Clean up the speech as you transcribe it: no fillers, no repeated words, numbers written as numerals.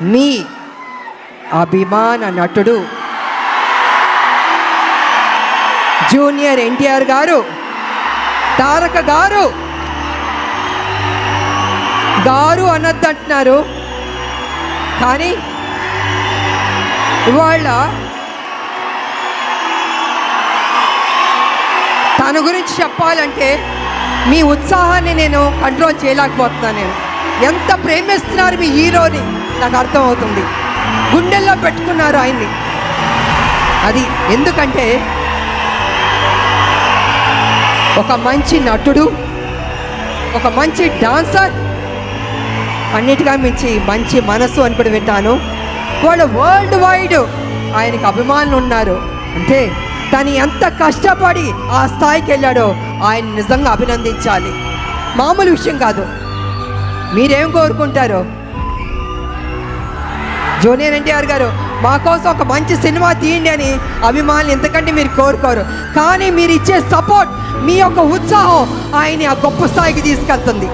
మీ అభిమాన నటుడు జూనియర్ ఎన్టీఆర్ గారు, తారక గారు. గారు అనద్దు అంటున్నారు, కానీ ఇవాళ తన గురించి చెప్పాలంటే మీ ఉత్సాహాన్ని నేను కంట్రోల్ చేయలేకపోతున్నాను. నేను ఎంత ప్రేమిస్తున్నారు మీ హీరోని నాకు అర్థమవుతుంది. గుండెల్లో పెట్టుకున్నారు ఆయన్ని. అది ఎందుకంటే ఒక మంచి నటుడు, ఒక మంచి డాన్సర్, అన్నిటిగా మించి మంచి మనసు అని కూడా వింటాను. వాళ్ళు వరల్డ్ వైడ్ ఆయనకు అభిమానులు ఉన్నారు. అంటే తను ఎంత కష్టపడి ఆ స్థాయికి వెళ్ళాడో ఆయన నిజంగా అభినందించాలి. మామూలు విషయం కాదు. మీరేం కోరుకుంటారో? జూనియర్ ఎన్టీఆర్ గారు మా కోసం ఒక మంచి సినిమా తీయండి అని అభిమానులు ఎంతకంటే మీరు కోరుకోరు. కానీ మీరు ఇచ్చే సపోర్ట్, మీ యొక్క ఉత్సాహం ఆయన్ని ఆ గొప్ప స్థాయికి తీసుకెళ్తుంది.